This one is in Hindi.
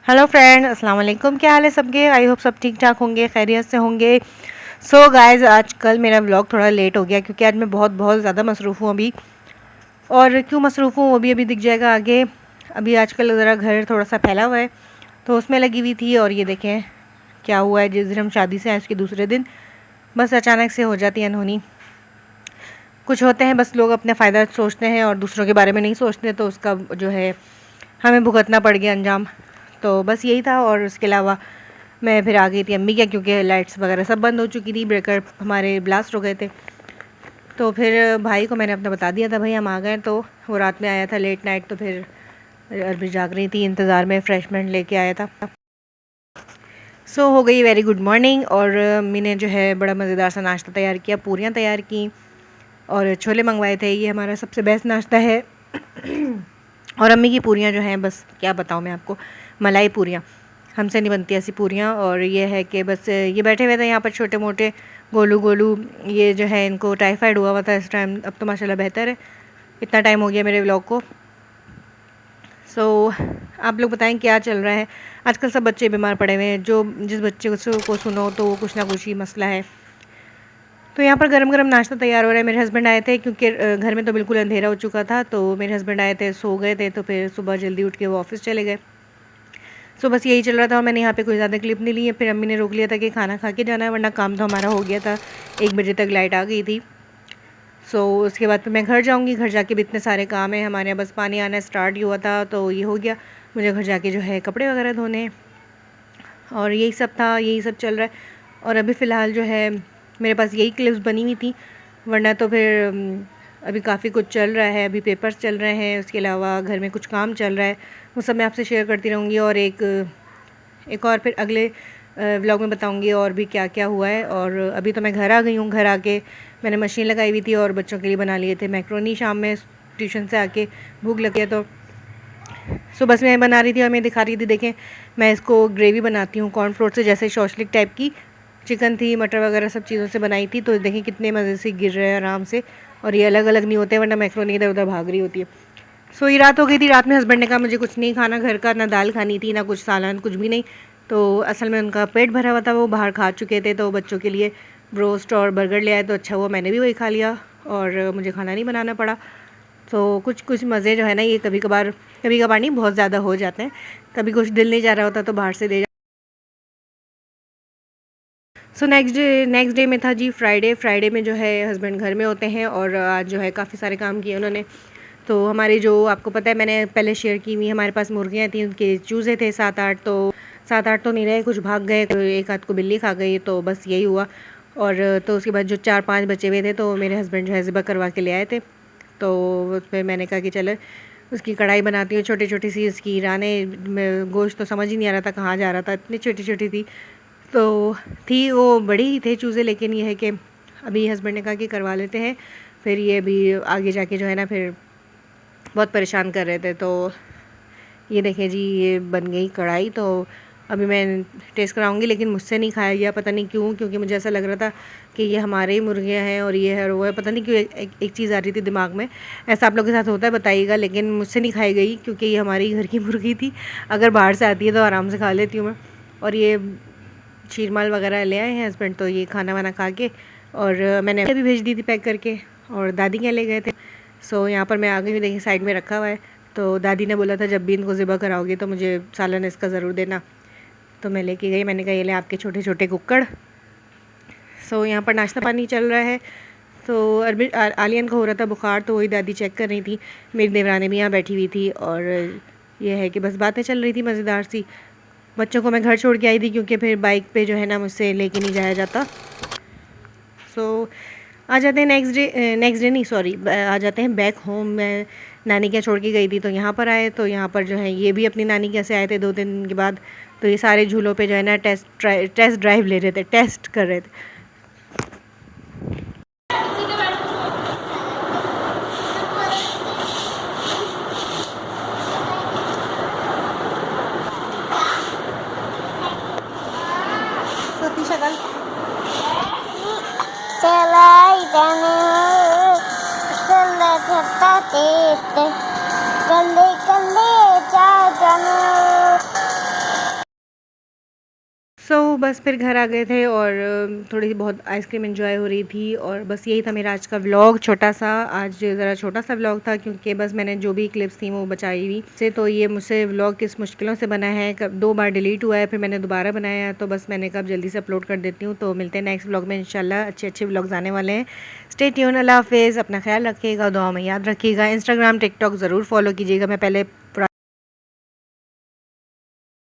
हेलो फ्रेंड, अस्सलाम वालेकुम। क्या हाल है सबके? आई होप सब ठीक ठाक होंगे, खैरियत से होंगे। सो गाइस, आजकल मेरा व्लॉग थोड़ा लेट हो गया क्योंकि आज मैं बहुत बहुत ज़्यादा मसरूफ़ हूँ अभी। और क्यों मसरूफ़ हूँ वो भी अभी दिख जाएगा आगे। अभी आजकल ज़रा घर थोड़ा सा फैला हुआ है तो उसमें लगी हुई थी। और ये देखें क्या हुआ है, जिस दिन हम शादी से आए उसके दूसरे दिन बस अचानक से हो जाती है अनहोनी। कुछ होते हैं, बस लोग अपना फ़ायदा सोचते हैं और दूसरों के बारे में नहीं सोचते, तो उसका जो है हमें भुगतना पड़ गया अंजाम। तो बस यही था। और उसके अलावा मैं फिर आ गई थी अम्मी क्या, क्योंकि लाइट्स वगैरह सब बंद हो चुकी थी, ब्रेकर हमारे ब्लास्ट हो गए थे। तो फिर भाई को मैंने अपना बता दिया था, भाई हम आ गए। तो वो रात में आया था लेट नाइट, तो फिर अभी जाग रही थी इंतज़ार में, फ्रेशमेंट लेके आया था। सो हो गई वेरी गुड मॉर्निंग। और अम्मी ने जो है बड़ा मज़ेदार सा नाश्ता तैयार किया, पूरियाँ तैयार की और छोले मंगवाए थे। ये हमारा सबसे बेस्ट नाश्ता है। और अम्मी की पूरियाँ जो हैं, बस क्या बताऊँ मैं आपको, मलाई पूरियाँ हमसे नहीं बनती ऐसी पूरियाँ। और ये है कि बस ये बैठे हुए थे यहाँ पर छोटे मोटे गोलू गोलू, ये जो है इनको टाइफाइड हुआ हुआ था इस टाइम, अब तो माशाल्लाह बेहतर है। इतना टाइम हो गया मेरे व्लॉग को। सो आप लोग बताएं क्या चल रहा है आजकल? सब बच्चे बीमार पड़े हुए हैं, जो जिस बच्चे को सुनो तो वो कुछ ना कुछ ही मसला है। तो यहाँ पर गरम गरम नाश्ता तैयार हो रहा है। मेरे हस्बैंड आए थे क्योंकि घर में तो बिल्कुल अंधेरा हो चुका था, तो मेरे हस्बैंड आए थे, सो गए थे, तो फिर सुबह जल्दी उठ के वो ऑफिस चले गए। सो बस यही चल रहा था और मैंने यहाँ पे कोई ज़्यादा क्लिप नहीं ली है। फिर अम्मी ने रोक लिया था कि खाना खा के जाना है, वरना काम तो हमारा हो गया था, 1 बजे तक लाइट आ गई थी। सो उसके बाद फिर मैं घर जाऊँगी। घर जाके भी इतने सारे काम हैं हमारे यहाँ, बस पानी आना स्टार्ट ही हुआ था तो ये हो गया। मुझे घर जाके जो है कपड़े वगैरह धोने हैं और यही सब था, यही सब चल रहा है। और अभी फ़िलहाल जो है मेरे पास यही क्लिप्स बनी हुई थी, वरना तो फिर अभी काफ़ी कुछ चल रहा है। अभी पेपर्स चल रहे हैं, उसके अलावा घर में कुछ काम चल रहा है, वो सब मैं आपसे शेयर करती रहूँगी। और एक और फिर अगले व्लॉग में बताऊँगी और भी क्या क्या हुआ है। और अभी तो मैं घर आ गई हूँ। घर आके मैंने मशीन लगाई हुई थी और बच्चों के लिए बना लिए थे मैक्रोनी। शाम में ट्यूशन से आके भूख लगी है तो सुबह से मैं बना रही थी और मैं दिखा रही थी, देखें मैं इसको ग्रेवी बनाती हूँ कॉर्नफ्लोर से, जैसे शौशलिक टाइप की। चिकन थी, मटर वगैरह सब चीज़ों से बनाई थी, तो देखें कितने मज़े से गिर रहे हैं आराम से। और ये अलग अलग नहीं होते, वरना मैक्रोनी इधर उधर भाग रही होती है। सो ये रात हो गई थी। रात में हस्बैंड ने कहा मुझे कुछ नहीं खाना घर का, ना दाल खानी थी ना कुछ सालन, कुछ भी नहीं। तो असल में उनका पेट भरा हुआ था, वो बाहर खा चुके थे, तो बच्चों के लिए ब्रोस्ट और बर्गर ले आए, तो अच्छा हुआ मैंने भी वही खा लिया और मुझे खाना नहीं बनाना पड़ा। तो कुछ कुछ मज़े जो है ना, ये कभी कभार नहीं, बहुत ज़्यादा हो जाते हैं। कभी कुछ दिल नहीं जा रहा होता तो बाहर से दे। सो नेक्स्ट डे में था जी फ्राइडे। फ्राइडे में जो है हस्बैंड घर में होते हैं और आज जो है काफ़ी सारे काम किए उन्होंने। तो हमारी जो आपको पता है मैंने पहले शेयर की हुई, हमारे पास मुर्गियाँ थी, उनके चूज़े थे 7-8, तो 7-8 तो नहीं रहे, कुछ भाग गए, एक आध को बिल्ली खा गई, तो बस यही हुआ। और तो उसके बाद जो 4-5 बचे हुए थे तो मेरे हस्बैंड जो है ज़िबा करवा के ले आए थे। तो उस पर मैंने कहा कि चलो उसकी कढ़ाई बनाती हूँ, छोटी छोटी सी उसकी राने में गोश्त, तो समझ ही नहीं आ रहा था कहाँ जा रहा था, इतनी छोटी छोटी थी। तो थी वो, बड़ी ही थे चूज़े, लेकिन ये है कि अभी हस्बैंड ने कहा कि करवा लेते हैं। फिर ये अभी आगे जाके जो है ना फिर बहुत परेशान कर रहे थे। तो ये देखें जी, ये बन गई कढ़ाई। तो अभी मैं टेस्ट कराऊंगी, लेकिन मुझसे नहीं खाया गया, पता नहीं क्यों, क्योंकि मुझे ऐसा लग रहा था कि ये हमारे ही मुर्गियाँ हैं और ये है और वो है, पता नहीं क्यों एक चीज़ आ रही थी दिमाग में। ऐसा आप लोगों के साथ होता है बताइएगा, लेकिन मुझसे नहीं खाई गई क्योंकि ये हमारी घर की मुर्गी थी। अगर बाहर से आती है तो आराम से खा लेती हूँ मैं। और ये शीरमाल वगैरह ले आए हैं हस्बैंड, तो ये खाना वाना खा के और मैंने अभी भेज दी थी पैक करके, और दादी क्या ले गए थे। सो यहाँ पर मैं आ गई हूँ, देखिए साइड में रखा हुआ है। तो दादी ने बोला था जब भी इनको ज़िबा कराओगी तो मुझे सालन इसका ज़रूर देना, तो मैं लेके गई। मैंने कहा ये ले आपके छोटे छोटे कुक्कड़। सो यहाँ पर नाश्ता पानी चल रहा है। तो आलियन को हो रहा था बुखार, तो वही दादी चेक कर रही थी। मेरी देवरानी भी यहाँ बैठी हुई थी और ये है कि बस बातें चल रही थी मज़ेदार सी। बच्चों को मैं घर छोड़ के आई थी क्योंकि फिर बाइक पे जो है ना मुझसे लेके नहीं जाया जाता। सो आ जाते हैं नेक्स्ट डे नहीं, सॉरी, आ जाते हैं बैक होम। मैं नानी के यहाँ छोड़ के गई थी, तो यहाँ पर आए, तो यहाँ पर जो है ये भी अपनी नानी के यहाँ से आए थे 2-3 दिन के बाद। तो ये सारे झूलों पे जो है ना टेस्ट ड्राइव ले रहे थे, टेस्ट कर रहे थे। Selai danu sele thata te kalle kalle cha danu बस फिर घर आ गए थे और थोड़ी सी बहुत आइसक्रीम एंजॉय हो रही थी और बस यही था मेरा आज का व्लॉग छोटा सा। आज ज़रा छोटा सा व्लॉग था क्योंकि बस मैंने जो भी क्लिप्स थी वो बचाई हुई से, तो ये मुझसे व्लॉग किस मुश्किलों से बना है, कब 2 बार डिलीट हुआ है फिर मैंने दोबारा बनाया है, तो बस मैंने कब जल्दी से अपलोड कर देती हूँ। तो मिलते हैं नेक्स्ट व्लॉग में इंशाल्लाह, अच्छे अच्छे व्लॉग्स आने वाले हैं। स्टे ट्यून, अल्लाह हाफिज़, अपना ख्याल रखिएगा, दुआ में याद रखिएगा। इंस्टाग्राम टिकटॉक ज़रूर फॉलो कीजिएगा, मैं पहले